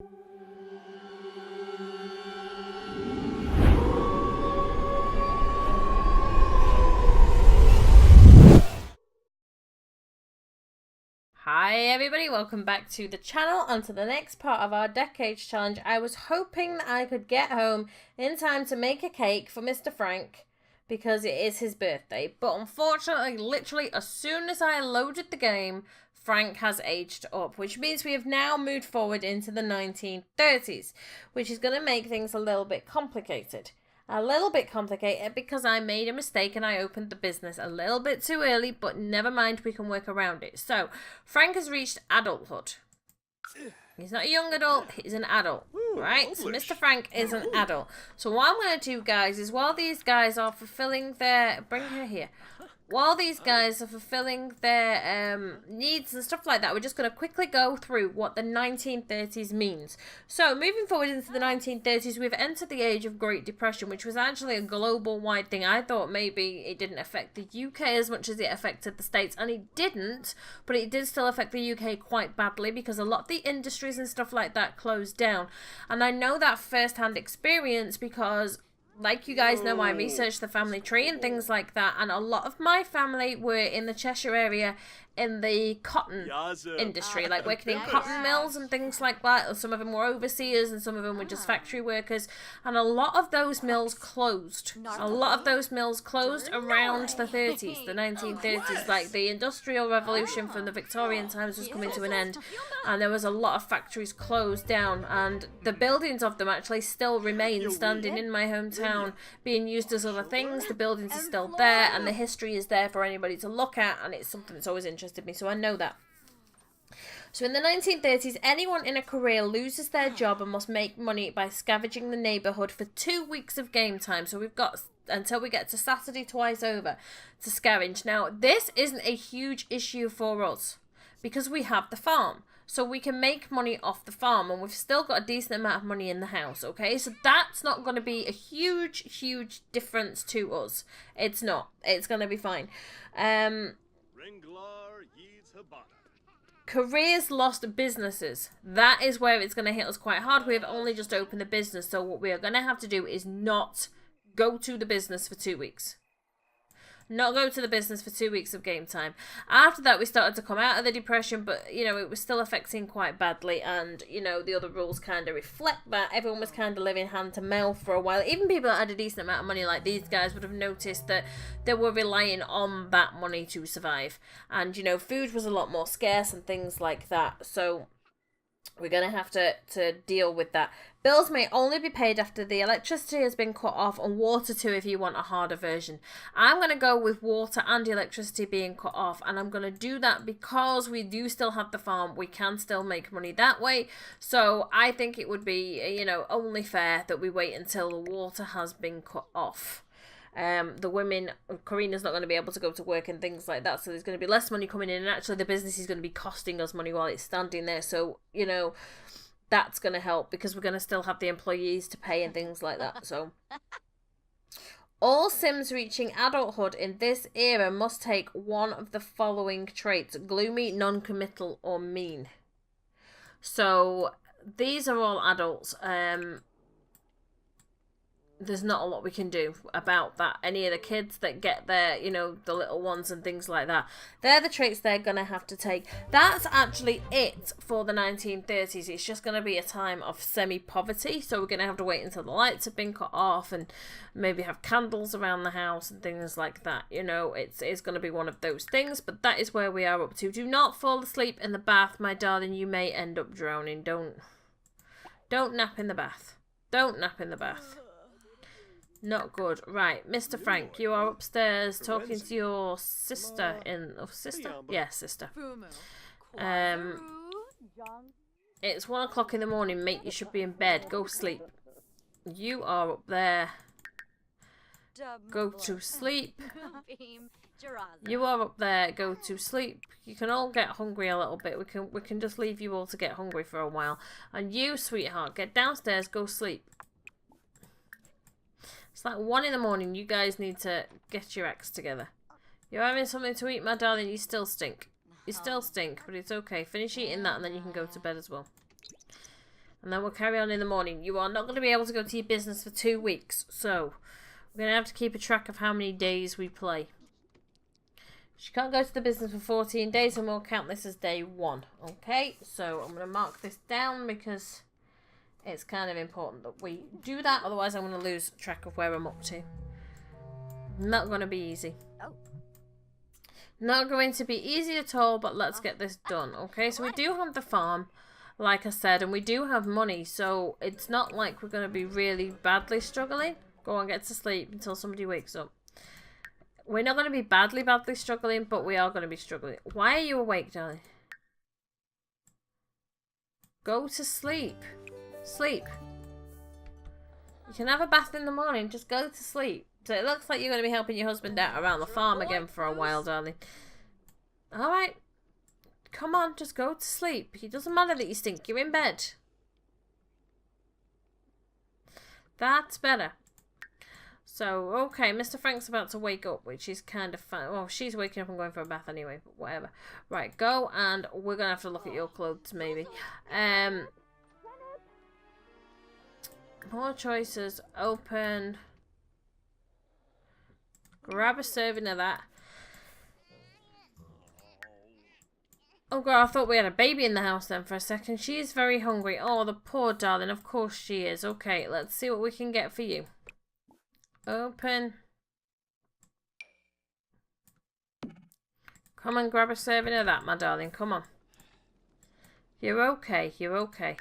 Hi everybody, welcome back to the channel and to the next part of our Decades Challenge. I was hoping that I could get home in time to make a cake for Mr. Frank because it is his birthday, but unfortunately, literally as soon as I loaded the game, Frank has aged up, which means we have now moved forward into the 1930s, which is going to make things a little bit complicated. Because I made a mistake and I opened the business a little bit too early, but never mind, we can work around it. So, Frank has reached adulthood. He's not a young adult, he's an adult, right? So Mr. Frank is an adult. So what I'm going to do, guys, is while these guys are fulfilling their... Bring her here. While these guys are fulfilling their needs and stuff like that, we're just going to quickly go through what the 1930s means. So, moving forward into the 1930s, we've entered the age of Great Depression, which was actually a global-wide thing. I thought maybe it didn't affect the UK as much as it affected the States, and it didn't, but it did still affect the UK quite badly because a lot of the industries and stuff like that closed down. And I know that first-hand experience because... like you guys know, I researched the family tree and things like that, and a lot of my family were in the Cheshire area in the cotton industry, like working in cotton mills and things like that. Some of them were overseers and some of them were just factory workers, and a lot of those mills closed. A lot of those mills closed around the 30s, the 1930s, like the Industrial Revolution from the Victorian times was coming to an end, and there was a lot of factories closed down, and the buildings of them actually still remain standing in my hometown, being used as other things. The buildings are still there, and the history is there for anybody to look at, and it's something that's always interested me, so I know that. So in the 1930s, anyone in a career loses their job and must make money by scavenging the neighbourhood for 2 weeks of game time. So we've got until we get to Saturday twice over to scavenge. Now, this isn't a huge issue for us because we have the farm. So we can make money off the farm, and we've still got a decent amount of money in the house, okay? So that's not going to be a huge difference to us. It's not. It's going to be fine. Careers lost, businesses. That is where it's going to hit us quite hard. We have only just opened the business, so what we are going to have to do is not go to the business for 2 weeks. Not go to the business for 2 weeks of game time. After that, we started to come out of the depression, but, you know, it was still affecting quite badly, and, you know, the other rules kind of reflect that. Everyone was kind of living hand to mouth for a while. Even people that had a decent amount of money, like these guys, would have noticed that they were relying on that money to survive. And, you know, food was a lot more scarce and things like that, so... we're going to have to deal with that. Bills may only be paid after the electricity has been cut off, and water too if you want a harder version. I'm going to go with water and electricity being cut off, and I'm going to do that because we do still have the farm. We can still make money that way. So I think it would be, you know, only fair that we wait until the water has been cut off. The women, Karina's not going to be able to go to work and things like that, so there's going to be less money coming in, and actually the business is going to be costing us money while it's standing there, so, you know, that's going to help because we're going to still have the employees to pay and things like that. So all Sims reaching adulthood in this era must take one of the following traits: gloomy, non-committal, or mean. So these are all adults. There's not a lot we can do about that. Any of the kids that get there, you know, the little ones and things like that, they're the traits they're going to have to take. That's actually it for the 1930s. It's just going to be a time of semi-poverty, so we're going to have to wait until the lights have been cut off and maybe have candles around the house and things like that. You know, it's going to be one of those things, but that is where we are up to. Do not fall asleep in the bath, my darling. You may end up drowning. Don't nap in the bath. Don't nap in the bath. Not good. Right, Mr. Frank, you are upstairs talking to your sister sister? Yeah, sister. It's 1 o'clock in the morning, mate. You should be in bed. Go sleep. You are up there. Go to sleep. You are up there. Go to sleep. You can all get hungry a little bit. We can just leave you all to get hungry for a while. And you, sweetheart, get downstairs. Go sleep. It's like 1 in the morning. You guys need to get your acts together. You're having something to eat, my darling. You still stink. You still stink, but it's okay. Finish eating that and then you can go to bed as well. And then we'll carry on in the morning. You are not going to be able to go to your business for 2 weeks. So, we're going to have to keep a track of how many days we play. She can't go to the business for 14 days and we'll count this as day 1. Okay, so I'm going to mark this down because it's kind of important that we do that. Otherwise I'm going to lose track of where I'm up to. Not going to be easy. Not going to be easy at all, but let's get this done. Okay, so we do have the farm, like I said, and we do have money. So it's not like we're going to be really badly struggling. Go on, get to sleep until somebody wakes up. We're not going to be badly struggling, but we are going to be struggling. Why are you awake, darling? Go to sleep. Sleep. You can have a bath in the morning. Just go to sleep. So it looks like you're going to be helping your husband out around the farm again for a while, darling. Alright. Come on, just go to sleep. It doesn't matter that you stink. You're in bed. That's better. So, okay, Mr. Frank's about to wake up, which is kind of fun. Well, she's waking up and going for a bath anyway, but whatever. Right, go, and we're going to have to look at your clothes, maybe. More choices. Open. Grab a serving of that. Oh, God, I thought we had a baby in the house then for a second. She is very hungry. Oh, the poor darling. Of course she is. Okay, let's see what we can get for you. Open. Come and grab a serving of that, my darling. Come on. You're okay. You're okay.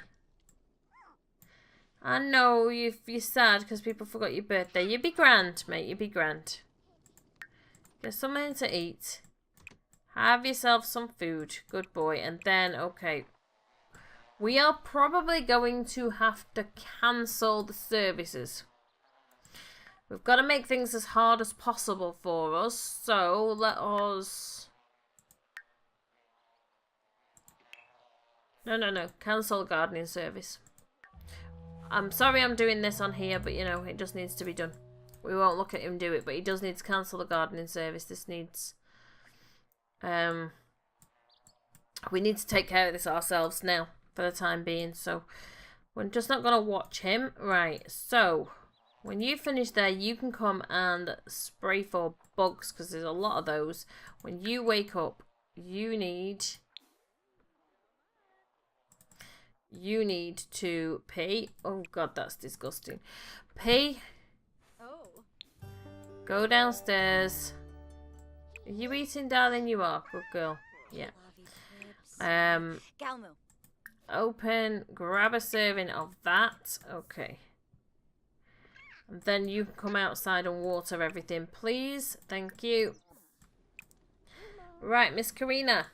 I know you're sad because people forgot your birthday. You'd be grand, mate. You'd be grand. Get something to eat. Have yourself some food. Good boy. And then, okay. We are probably going to have to cancel the services. We've got to make things as hard as possible for us. So, let us... No. Cancel gardening service. I'm sorry I'm doing this on here, but, you know, it just needs to be done. We won't look at him do it, but he does need to cancel the gardening service. This needs... we need to take care of this ourselves now, for the time being. So, we're just not going to watch him. Right, so... When you finish there, you can come and spray for bugs, because there's a lot of those. When you wake up, you need to pee. Oh, God, that's disgusting. Pee. Oh. Go downstairs. Are you eating, darling? You are. Good girl. Yeah. Open. Grab a serving of that. Okay. And then you can come outside and water everything, please. Thank you. Right, Miss Karina.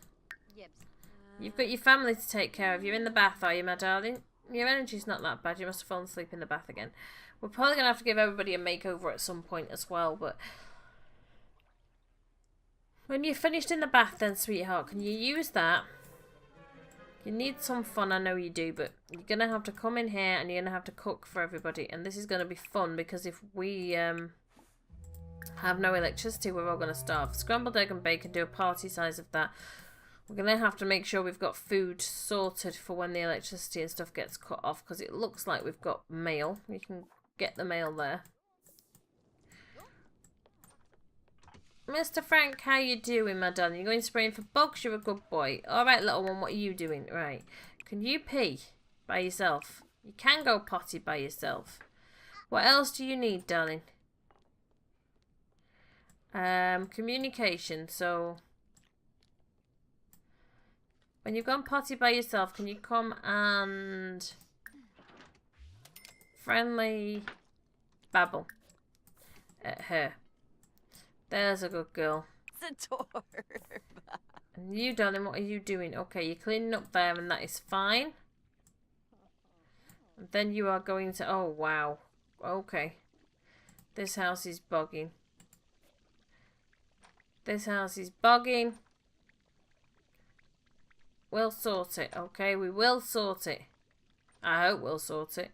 You've got your family to take care of. You're in the bath, are you, my darling? Your energy's not that bad. You must have fallen asleep in the bath again. We're probably going to have to give everybody a makeover at some point as well, but... When you're finished in the bath then, sweetheart, can you use that? You need some fun, I know you do, but you're going to have to come in here and you're going to have to cook for everybody. And this is going to be fun because if we have no electricity, we're all going to starve. Scrambled egg and bacon, do a party size of that. We're going to have to make sure we've got food sorted for when the electricity and stuff gets cut off because it looks like we've got mail. You can get the mail there. Mr. Frank, how you doing, my darling? You're going spraying for bugs? You're a good boy. Alright, little one, what are you doing? Right. Can you pee by yourself? You can go potty by yourself. What else do you need, darling? Communication. So, when you've gone potty by yourself, can you come and friendly babble at her? There's a good girl. And you, darling, what are you doing? Okay, you're cleaning up there and that is fine. And then you are going to... Oh, wow. Okay. This house is bogging. This house is bogging. We'll sort it, okay? We will sort it. I hope we'll sort it.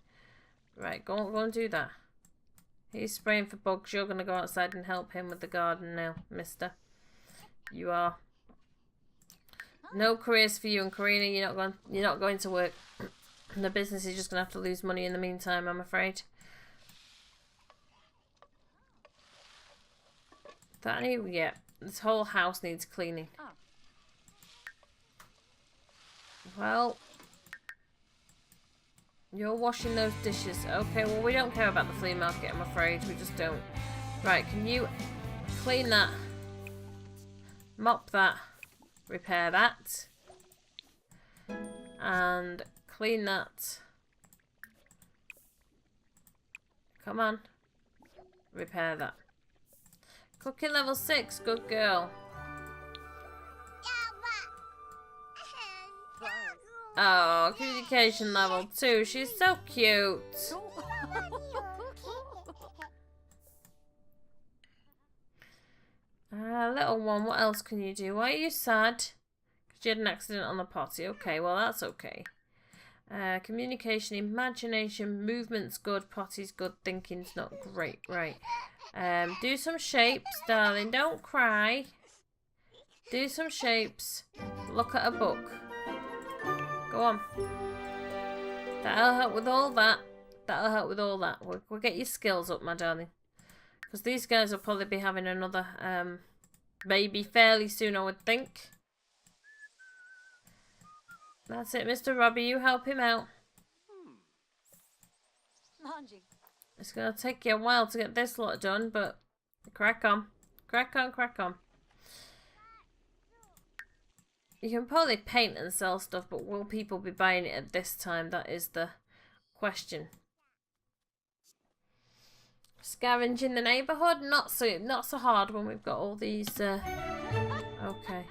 Right, go and do that. He's spraying for bugs. You're going to go outside and help him with the garden now, mister. You are. No careers for you, and Karina, you're not going to work. And the business is just going to have to lose money in the meantime, I'm afraid. Yeah, this whole house needs cleaning. Well, you're washing those dishes. Okay, well, we don't care about the flea market, I'm afraid. We just don't. Right, can you clean that? Mop that. Repair that. And clean that. Come on. Repair that. Cooking level 6. Good girl. Oh, communication level 2. She's so cute. Little one, what else can you do? Why are you sad? Because you had an accident on the potty. Okay, well, that's okay. Communication, imagination, movement's good, potty's good, thinking's not great. Right. Do some shapes, darling. Don't cry. Do some shapes. Look at a book. Go on. That'll help with all that. That'll help with all that. We'll get your skills up, my darling. Because these guys will probably be having another baby fairly soon, I would think. That's it, Mr. Robbie. You help him out. It's going to take you a while to get this lot done, but crack on. Crack on, crack on. You can probably paint and sell stuff, but will people be buying it at this time? That is the question. Scavenging the neighbourhood? Not so hard when we've got all these... Okay.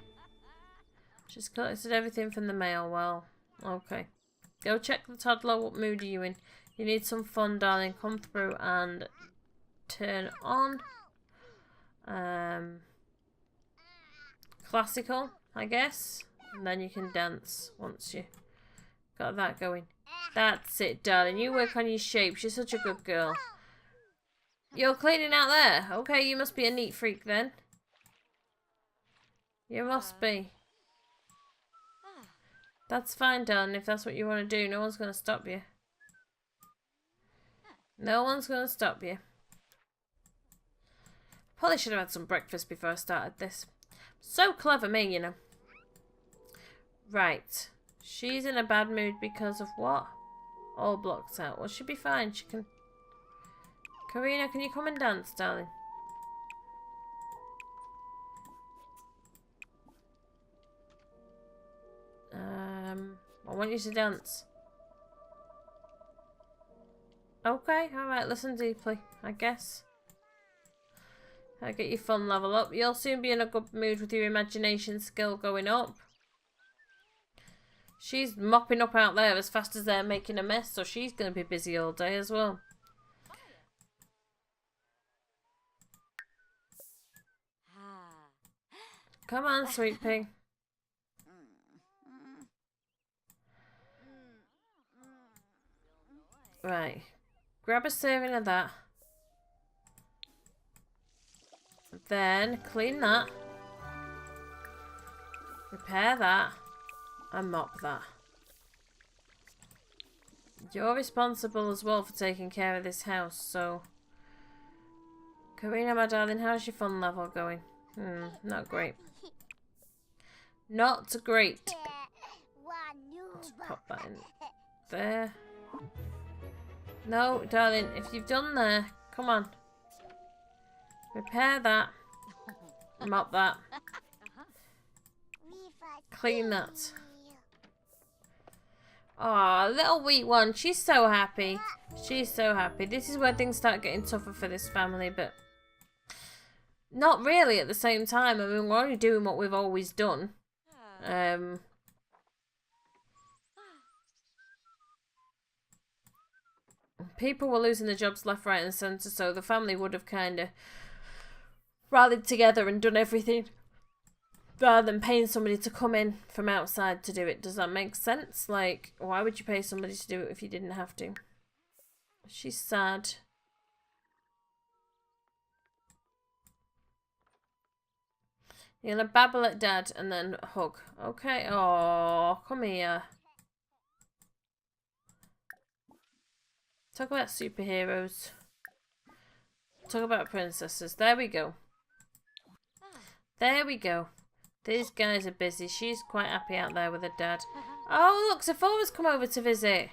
She's collected everything from the mail. Well, okay. Go check the toddler. What mood are you in? You need some fun, darling. Come through and turn on. Classical, I guess. And then you can dance once you got that going. That's it, darling. You work on your shapes. You're such a good girl. You're cleaning out there. Okay, you must be a neat freak then. You must be. That's fine, darling, if that's what you want to do. No one's going to stop you. No one's going to stop you. Probably should have had some breakfast before I started this. So clever me, you know. Right. She's in a bad mood because of what? All blocked out. Well, she'll be fine. She can... Karina, can you come and dance, darling? I want you to dance. Okay, alright, listen deeply, I guess. I'll get your fun level up. You'll soon be in a good mood with your imagination skill going up. She's mopping up out there as fast as they're making a mess, so she's going to be busy all day as well. Come on, sweet pea. Right. Grab a serving of that. Then clean that. Repair that. And mop that. You're responsible as well for taking care of this house, so... Karina, my darling, how's your fun level going? Not great. Not great. Let's pop that in there. No, darling, if you've done there, come on. Repair that. Mop that. Clean that. Aw, little weak one. She's so happy. She's so happy. This is where things start getting tougher for this family, but not really at the same time. I mean, we're only doing what we've always done. People were losing their jobs left, right and centre, so the family would have kind of rallied together and done everything rather than paying somebody to come in from outside to do it. Does that make sense? Like, why would you pay somebody to do it if you didn't have to? She's sad. You're gonna babble at Dad and then hug. Okay. Oh, come here. Talk about superheroes. Talk about princesses. There we go. There we go. These guys are busy. She's quite happy out there with her dad. Oh, look, Sephora's come over to visit.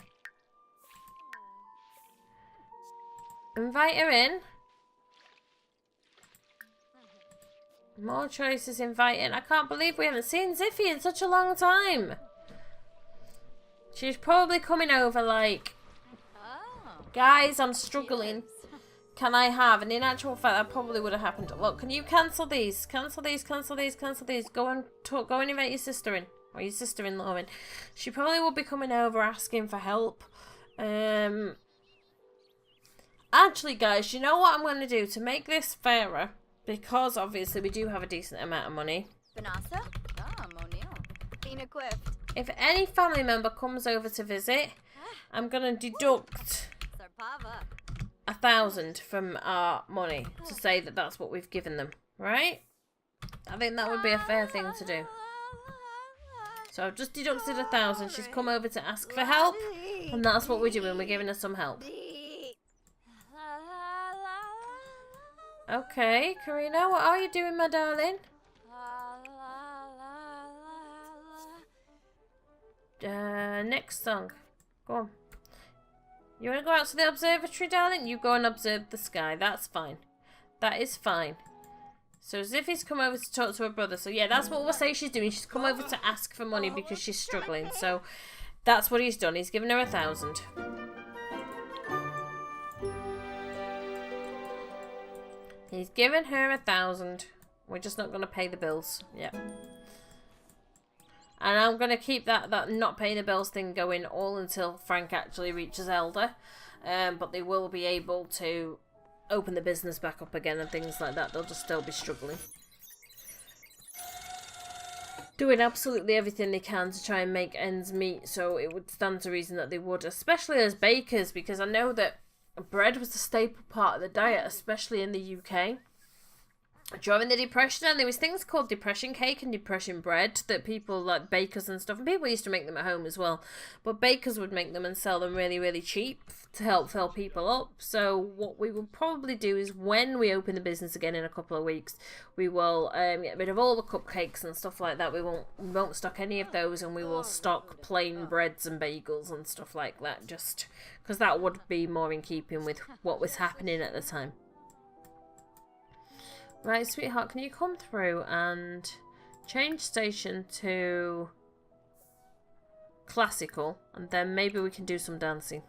Invite her in. More choices inviting. I can't believe we haven't seen Ziffy in such a long time. She's probably coming over like, guys, I'm struggling. Can I have? And in actual fact, that probably would have happened. Look, can you cancel these? Cancel these, cancel these, cancel these. Go and talk. Go and invite your sister in. Or your sister-in-law in. She probably will be coming over asking for help. Actually, guys, you know what I'm going to do to make this fairer? Because obviously we do have a decent amount of money. If any family member comes over to visit, I'm going to deduct 1,000 from our money to say that that's what we've given them, right? I think that would be a fair thing to do. So I've just deducted 1,000. She's come over to ask for help, and that's what we're doing. We're giving her some help. Okay, Karina, what are you doing, my darling? Next song. Go on. You want to go out to the observatory, darling? You go and observe the sky. That's fine. That is fine. So Ziffy's come over to talk to her brother. So yeah, that's what we'll say she's doing. She's come over to ask for money because she's struggling. So that's what he's done. He's given her 1,000. He's given her 1,000. We're just not going to pay the bills. Yeah. And I'm going to keep that not paying the bills thing going all until Frank actually reaches Elder. But they will be able to open the business back up again and things like that. They'll just still be struggling. Doing absolutely everything they can to try and make ends meet. So it would stand to reason that they would. Especially as bakers. Because I know that bread was a staple part of the diet. Especially in the UK. During the Depression, and there was things called depression cake and depression bread that people like bakers and stuff, and people used to make them at home as well, but bakers would make them and sell them really, really cheap to help fill people up. So what we will probably do is when we open the business again in a couple of weeks, we will get rid of all the cupcakes and stuff like that. We won't stock any of those, and we will stock plain breads and bagels and stuff like that, just because that would be more in keeping with what was happening at the time. Right, sweetheart, can you come through and change station to classical, and then maybe we can do some dancing.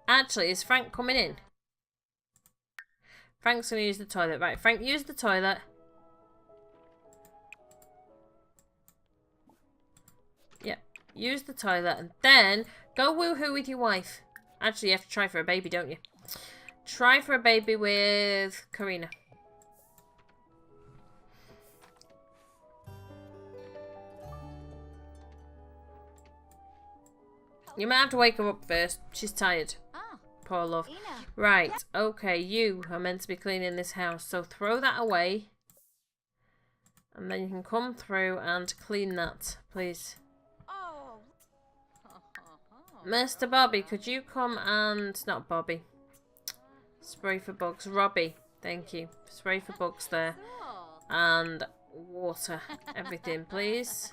Actually, is Frank coming in? Frank's going to use the toilet. Right, Frank, use the toilet. Yep, use the toilet, and then go woohoo with your wife. Actually, you have to try for a baby, don't you? Try for a baby with Karina. You might have to wake her up first. She's tired. Poor love. Right, okay, you are meant to be cleaning this house. So throw that away. And then you can come through and clean that, please. Mr. Bobby, could you come and... Not Bobby. Spray for bugs. Robbie, thank you. Spray for bugs there. And water. Everything, please.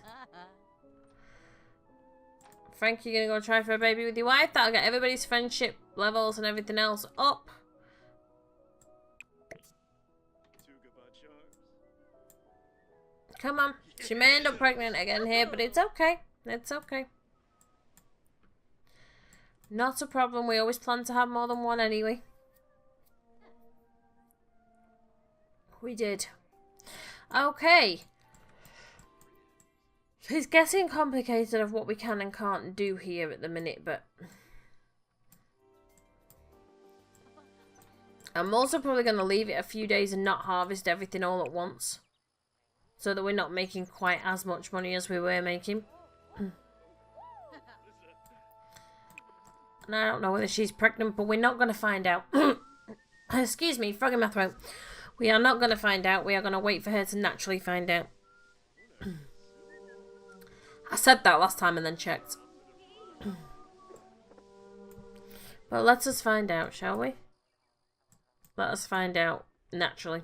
Frank, you're going to go try for a baby with your wife? That'll get everybody's friendship levels and everything else up. Come on. She may end up pregnant again here, but it's okay. It's okay. Not a problem. We always plan to have more than one anyway. We did. Okay. It's getting complicated of what we can and can't do here at the minute, but... I'm also probably going to leave it a few days and not harvest everything all at once. So that we're not making quite as much money as we were making. And I don't know whether she's pregnant, but we're not going to find out. Excuse me, frog in my throat. We are not going to find out. We are going to wait for her to naturally find out. I said that last time and then checked. But let us find out, shall we? Let us find out naturally.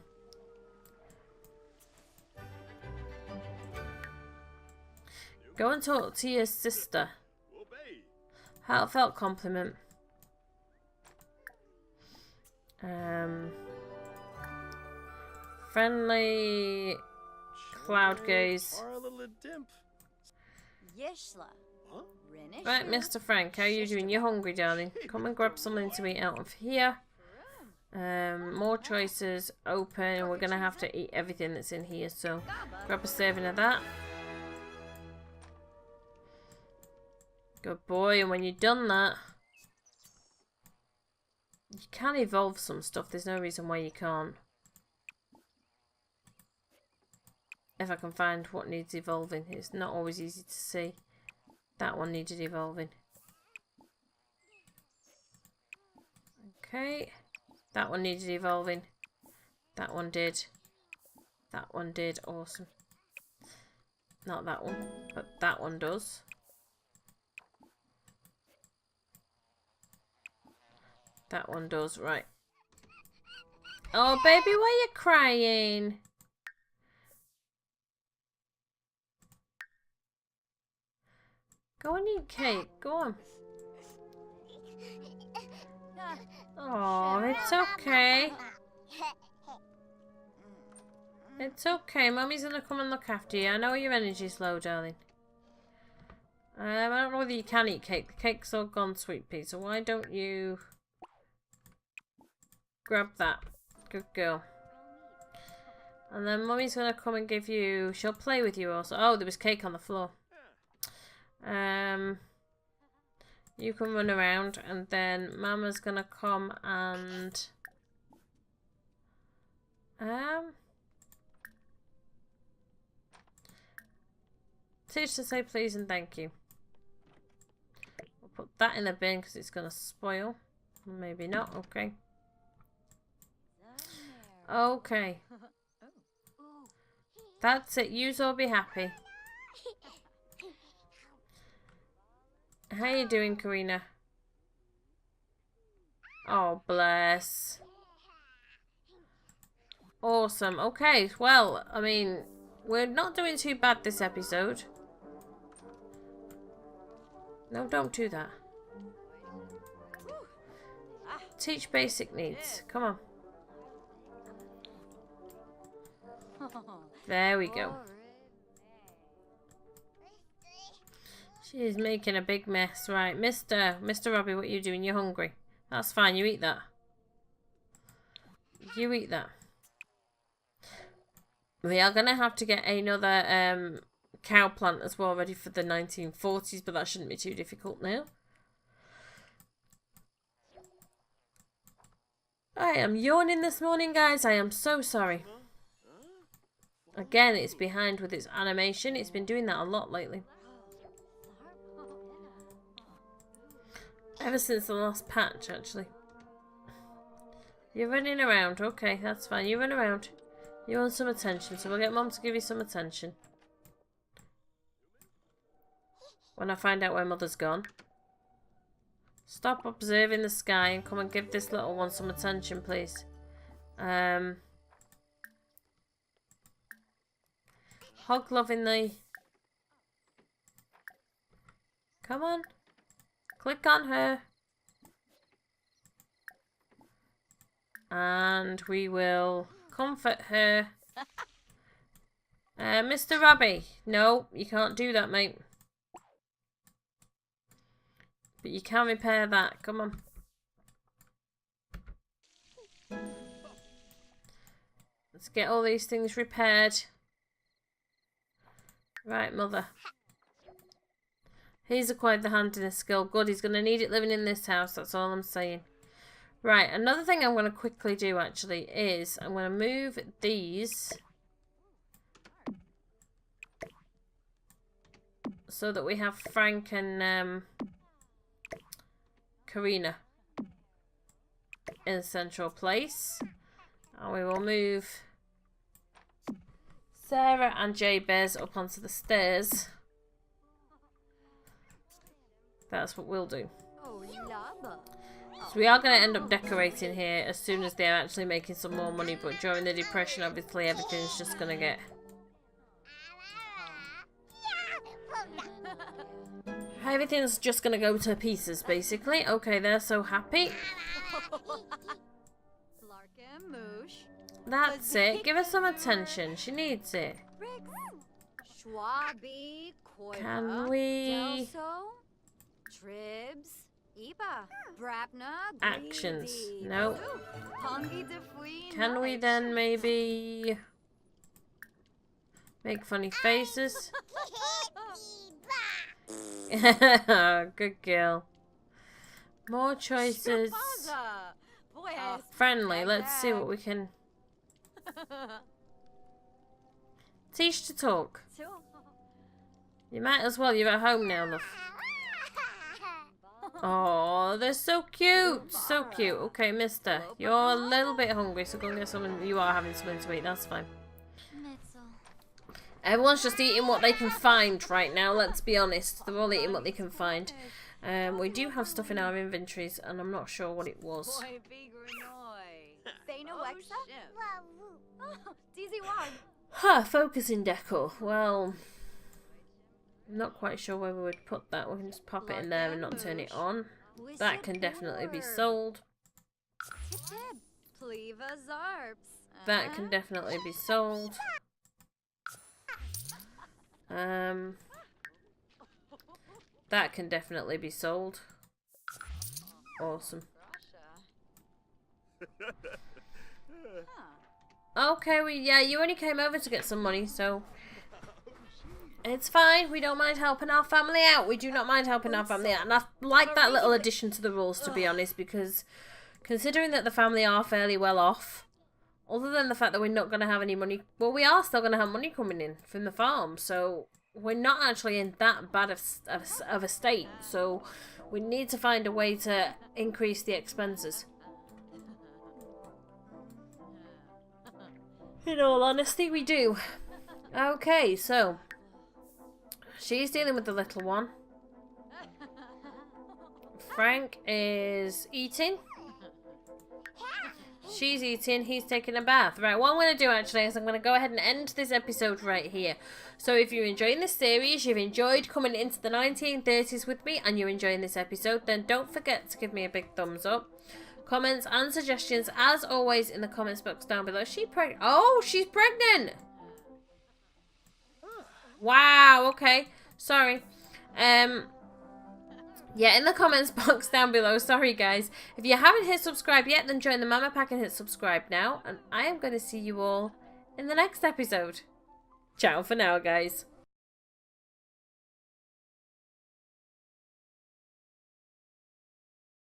Go and talk to your sister. Heartfelt compliment. Friendly cloud gaze. Right, Mr. Frank, how are you doing? You're hungry, darling. Come and grab something to eat out of here. More choices open. We're gonna have to eat everything that's in here, so grab a serving of that. Good boy, and when you've done that, you can evolve some stuff. There's no reason why you can't. If I can find what needs evolving. It's not always easy to see. That one needed evolving. Okay. That one needed evolving. That one did. That one did. Awesome. Not that one, but that one does. That one does. Right. Oh, baby, why are you crying? Go and eat cake. Go on. Oh, it's okay. It's okay. Mummy's gonna come and look after you. I know your energy's low, darling. I don't know whether you can eat cake. The cake's all gone, sweet pea. So why don't you grab that? Good girl. And then Mummy's gonna come and give you. She'll play with you also. Oh, there was cake on the floor. You can run around, and then Mama's gonna come and teach to say please and thank you. We'll put that in the bin because it's gonna spoil. Maybe not. Okay. Okay. That's it. You's all be happy. How you doing, Karina? Oh, bless. Awesome. Okay, well, I mean, we're not doing too bad this episode. No, don't do that. Teach basic needs. Come on. There we go. She's making a big mess. Right, Mr. Robbie, what are you doing? You're hungry. That's fine, you eat that. You eat that. We are going to have to get another cow plant as well ready for the 1940s, but that shouldn't be too difficult now. I am yawning this morning, guys. I am so sorry. Again, it's behind with its animation. It's been doing that a lot lately. Ever since the last patch, actually. You're running around. Okay, that's fine. You run around. You want some attention, so we'll get Mum to give you some attention. When I find out where Mother's gone. Stop observing the sky and come and give this little one some attention, please. Hug lovingly. Come on. Click on her. And we will comfort her. Mr. Robbie. No, you can't do that, mate. But you can repair that. Come on. Let's get all these things repaired. Right, Mother. He's acquired the handiness skill. Good, he's going to need it living in this house. That's all I'm saying. Right, another thing I'm going to quickly do, actually, is I'm going to move these so that we have Frank and Karina in a central place. And we will move Sarah and Jabez up onto the stairs. That's what we'll do. So we are going to end up decorating here as soon as they're actually making some more money. But during the Depression, obviously, everything's just going to get... Everything's just going to go to pieces, basically. Okay, they're so happy. That's it. Give her some attention. She needs it. Can we... Actions. No. Can we then maybe... make funny faces? Good girl. More choices. Friendly. Let's see what we can... Teach to talk. You might as well. You're at home now, love. Oh, they're so cute. So cute. Okay, mister. You're a little bit hungry, so go and get something. You are having something to eat. That's fine. Everyone's just eating what they can find right now. Let's be honest. They're all eating what they can find. We do have stuff in our inventories, and I'm not sure what it was. Huh, focusing decor. Well, I'm not quite sure where we would put that. We can just pop it in there and not turn it on. That can definitely be sold. That can definitely be sold. That can definitely be sold. Awesome. Okay, yeah, you only came over to get some money, so it's fine. We don't mind helping our family out. We do not mind helping our family out. And I like that little addition to the rules, to be honest, because considering that the family are fairly well off, other than the fact that we're not going to have any money, well, we are still going to have money coming in from the farm, so we're not actually in that bad of a state, so we need to find a way to increase the expenses. In all honesty, we do. Okay, so she's dealing with the little one. Frank is eating. She's eating, he's taking a bath. Right, what I'm going to do actually is I'm going to go ahead and end this episode right here. So if you're enjoying this series, you've enjoyed coming into the 1930s with me, and you're enjoying this episode, then don't forget to give me a big thumbs up. Comments and suggestions, as always, in the comments box down below. Is she pregnant? Oh, she's pregnant! Wow, okay. Sorry. Yeah, in the comments box down below. Sorry, guys. If you haven't hit subscribe yet, then join the Mama Pack and hit subscribe now. And I am going to see you all in the next episode. Ciao for now, guys.